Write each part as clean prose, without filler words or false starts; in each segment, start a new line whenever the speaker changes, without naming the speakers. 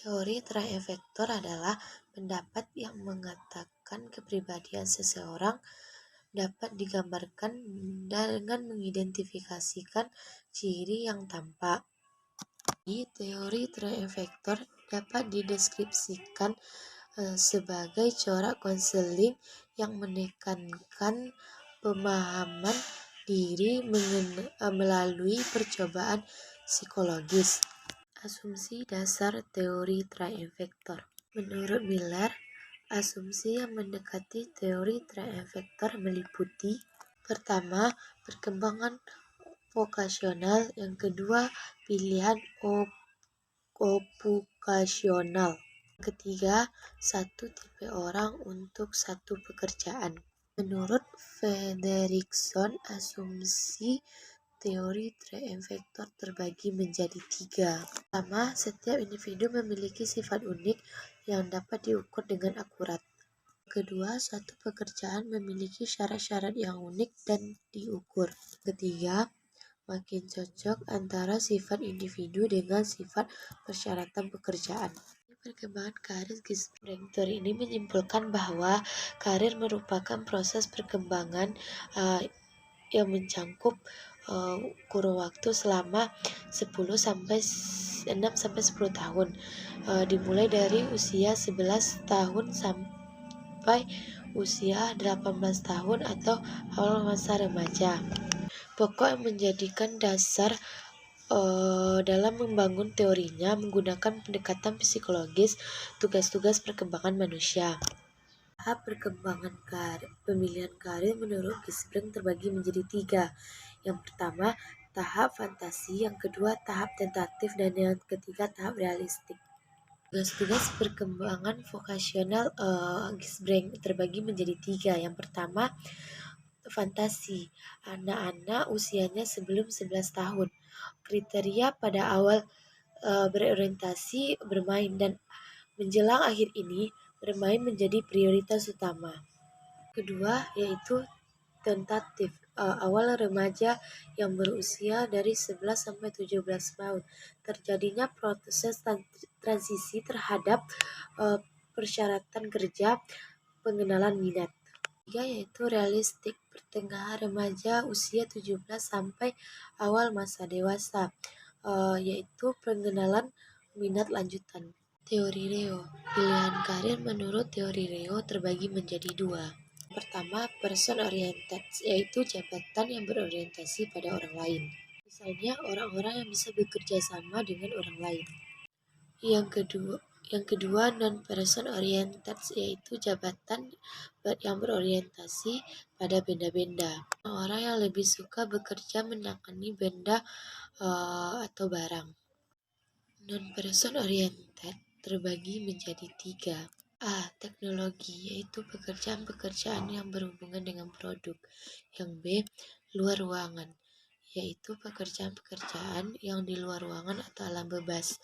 Teori triumvirator efektor adalah pendapat yang mengatakan kepribadian seseorang dapat digambarkan dengan mengidentifikasikan ciri yang tampak. Di teori triumvirator efektor dapat dideskripsikan sebagai corak konseling yang menekankan pemahaman diri melalui percobaan psikologis. Asumsi dasar teori triumvirator. Menurut Miller, asumsi yang mendekati teori triumvirator meliputi: pertama, perkembangan vokasional; yang kedua, pilihan okupasional; ketiga, satu tipe orang untuk satu pekerjaan. Menurut Fredrickson, asumsi teori triumvirator terbagi menjadi 3. Pertama, setiap individu memiliki sifat unik yang dapat diukur dengan akurat. Kedua, suatu pekerjaan memiliki syarat-syarat yang unik dan diukur. Ketiga, makin cocok antara sifat individu dengan sifat persyaratan pekerjaan. Perkembangan karir Gisbreng. Teori ini menyimpulkan bahwa karir merupakan proses perkembangan yang mencakup kurun waktu selama 6-10 tahun, dimulai dari usia 11 tahun sampai usia 18 tahun atau awal masa remaja. Pokok yang menjadikan dasar dalam membangun teorinya menggunakan pendekatan psikologis tugas-tugas perkembangan manusia. Tahap perkembangan pemilihan karir menurut Gisbreng terbagi menjadi 3. Yang pertama, tahap fantasi; yang kedua, tahap tentatif; dan yang ketiga, tahap realistik. Tugas-tugas perkembangan vokasional Gisbreng terbagi menjadi 3. Yang pertama, fantasi; anak-anak usianya sebelum 11 tahun. Kriteria pada awal berorientasi bermain dan menjelang akhir ini bermain menjadi prioritas utama. Kedua, yaitu tentatif; awal remaja yang berusia dari 11 sampai 17 tahun. Terjadinya proses transisi terhadap persyaratan kerja, pengenalan minat. Ketiga, yaitu realistik; pertengahan remaja usia 17 sampai awal masa dewasa, yaitu pengenalan minat lanjutan. Teori Reo. Pilihan karir menurut teori Reo terbagi menjadi 2. Pertama, person oriented, yaitu jabatan yang berorientasi pada orang lain. Misalnya, orang-orang yang bisa bekerja sama dengan orang lain. Yang kedua, non-person oriented, yaitu jabatan yang berorientasi pada benda-benda. Orang yang lebih suka bekerja menangani benda atau barang. Non-person oriented terbagi menjadi 3. A. Teknologi, yaitu pekerjaan-pekerjaan yang berhubungan dengan produk. Yang B. Luar ruangan, yaitu pekerjaan-pekerjaan yang di luar ruangan atau alam bebas.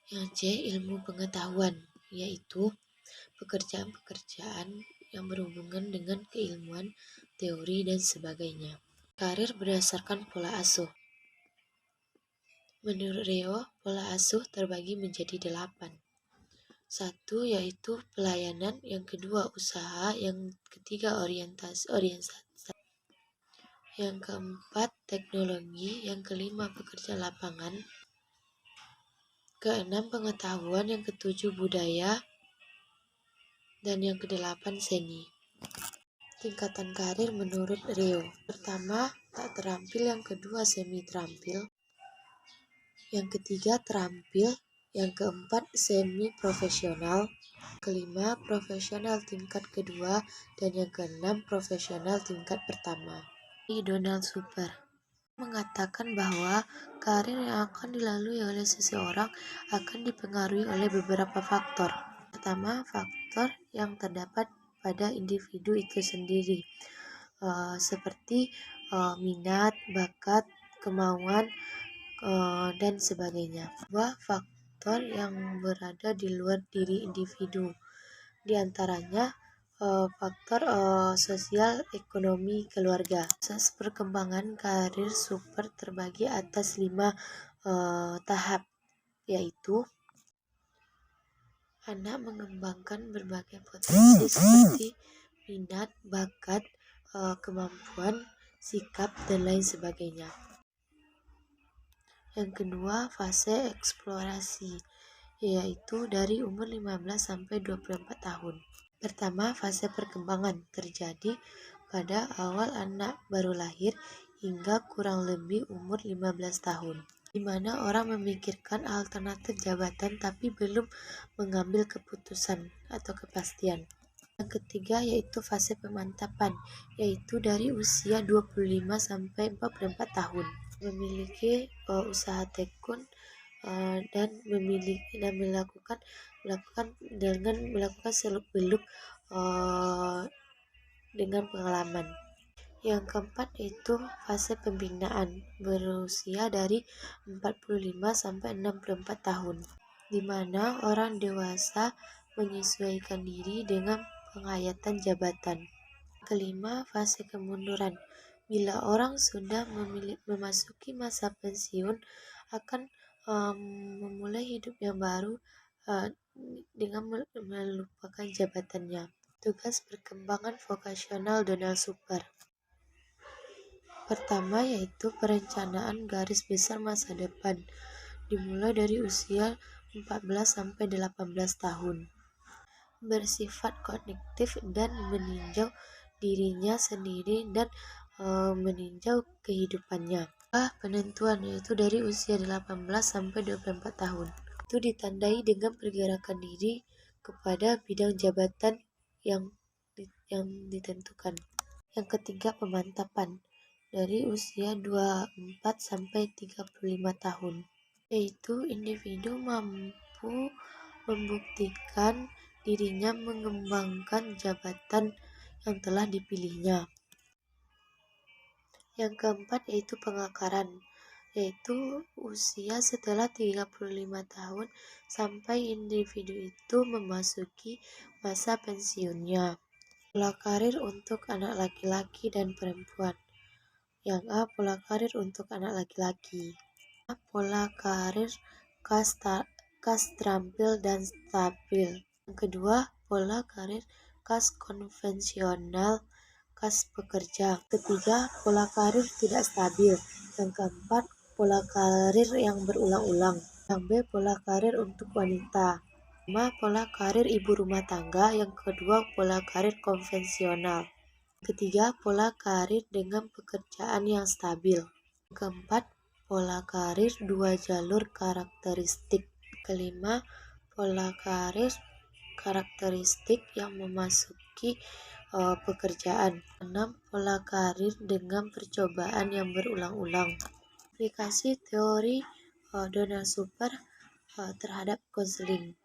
Yang C. Ilmu pengetahuan, yaitu pekerjaan-pekerjaan yang berhubungan dengan keilmuan, teori, dan sebagainya. Karir berdasarkan pola asuh. Menurut Reo, pola asuh terbagi menjadi 8. 1. Yaitu pelayanan; yang kedua, usaha; yang ketiga, orientasi; yang keempat, teknologi; yang kelima, pekerjaan lapangan; keenam, pengetahuan; yang ketujuh, budaya; dan yang kedelapan, seni. Tingkatan karir menurut Reo. Pertama, tak terampil; yang kedua, semi terampil; yang ketiga, terampil; yang keempat, semi profesional; kelima, profesional tingkat kedua; dan yang keenam, profesional tingkat pertama. Donald Super mengatakan bahwa karir yang akan dilalui oleh seseorang akan dipengaruhi oleh beberapa faktor. Pertama, faktor yang terdapat pada individu itu sendiri, seperti minat, bakat, kemauan, dan sebagainya. Dua, faktor yang berada di luar diri individu, di antaranya faktor sosial, ekonomi, keluarga. Proses perkembangan karir Super terbagi atas 5 tahap. yaitu anak mengembangkan berbagai potensi seperti minat, bakat, kemampuan, sikap, dan lain sebagainya. Yang kedua, fase eksplorasi, yaitu dari umur 15 sampai 24 tahun. Pertama, fase perkembangan terjadi pada awal anak baru lahir hingga kurang lebih umur 15 tahun, di mana orang memikirkan alternatif jabatan tapi belum mengambil keputusan atau kepastian. Yang ketiga yaitu fase pemantapan, yaitu dari usia 25 sampai 44 tahun. Memiliki usaha tekun dan melakukan seluk-beluk dengan pengalaman. Yang keempat itu fase pembinaan, berusia dari 45 sampai 64 tahun, di mana orang dewasa menyesuaikan diri dengan penghayatan jabatan. Kelima, fase kemunduran. Bila orang sudah memasuki masa pensiun, akan memulai hidup yang baru dengan melupakan jabatannya. Tugas perkembangan vokasional Donald Super. Pertama yaitu perencanaan garis besar masa depan, dimulai dari usia 14 sampai 18 tahun. Bersifat kognitif dan meninjau dirinya sendiri dan meninjau kehidupannya. Penentuan yaitu dari usia 18 sampai 24 tahun. Itu ditandai dengan pergerakan diri kepada bidang jabatan yang ditentukan. Yang ketiga, pemantapan dari usia 24 sampai 35 tahun, yaitu individu mampu membuktikan dirinya mengembangkan jabatan yang telah dipilihnya. Yang keempat yaitu pengakaran, yaitu usia setelah 35 tahun sampai individu itu memasuki masa pensiunnya. Pola karir untuk anak laki-laki dan perempuan. Yang A, pola karir untuk anak laki-laki. Pola karir kas terampil dan stabil. Yang kedua, pola karir kas konvensional, kas pekerja. Ketiga, pola karir tidak stabil. Yang keempat, pola karir yang berulang-ulang. Yang B, pola karir untuk wanita. Pola karir ibu rumah tangga. Yang kedua, pola karir konvensional. Ketiga, pola karir dengan pekerjaan yang stabil. Keempat, pola karir dua jalur karakteristik. Kelima, pola karir karakteristik yang memasuki pekerjaan. 6. Pola karir dengan percobaan yang berulang-ulang. Aplikasi teori Donald Super terhadap konseling,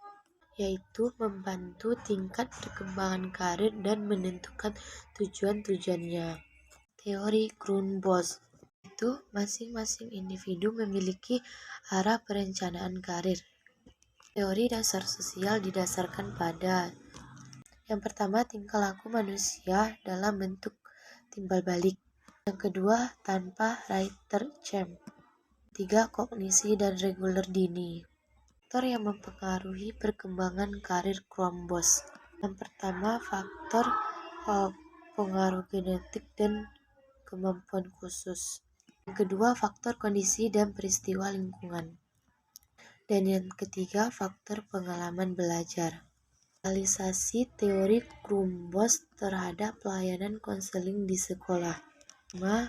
yaitu membantu tingkat perkembangan karir dan menentukan tujuan-tujuannya. Teori Grunbos itu masing-masing individu memiliki arah perencanaan karir. Teori dasar sosial didasarkan pada yang pertama, tingkah laku manusia dalam bentuk timbal balik. Yang kedua, tanpa Reiter Champ. Tiga, kognisi dan reguler dini. Faktor yang mempengaruhi perkembangan karir Grunbos. Yang pertama, faktor pengaruh genetik dan kemampuan khusus. Yang kedua, faktor kondisi dan peristiwa lingkungan. Dan yang ketiga, faktor pengalaman belajar. Realisasi teori Grunbos terhadap pelayanan konseling di sekolah.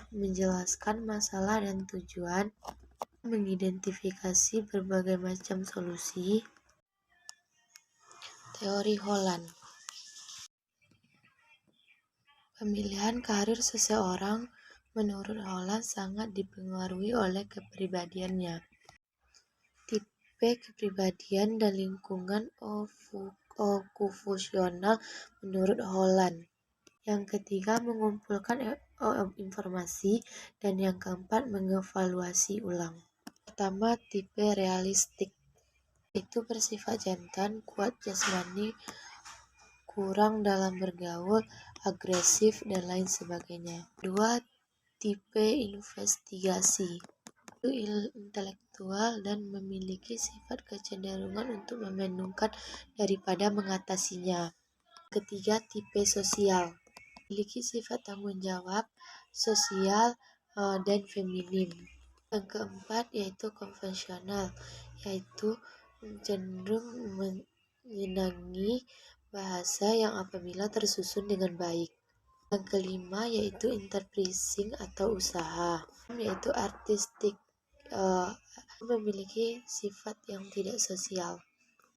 Menjelaskan masalah dan tujuan, mengidentifikasi berbagai macam solusi. Teori Holland. Pemilihan karir seseorang menurut Holland sangat dipengaruhi oleh kepribadiannya, tipe kepribadian dan lingkungan okupasional menurut Holland. Yang ketiga, mengumpulkan informasi, dan yang keempat, mengevaluasi ulang. Pertama, tipe realistik, itu bersifat jantan, kuat jasmani, kurang dalam bergaul, agresif, dan lain sebagainya. Dua, tipe investigasi, intelektual dan memiliki sifat kecenderungan untuk membendungkan daripada mengatasinya. Ketiga, tipe sosial. Memiliki sifat tanggung jawab, sosial, dan feminim. Yang keempat yaitu konvensional, yaitu cenderung menyenangi bahasa yang apabila tersusun dengan baik. Yang kelima yaitu enterprising atau usaha, yaitu artistik, memiliki sifat yang tidak sosial.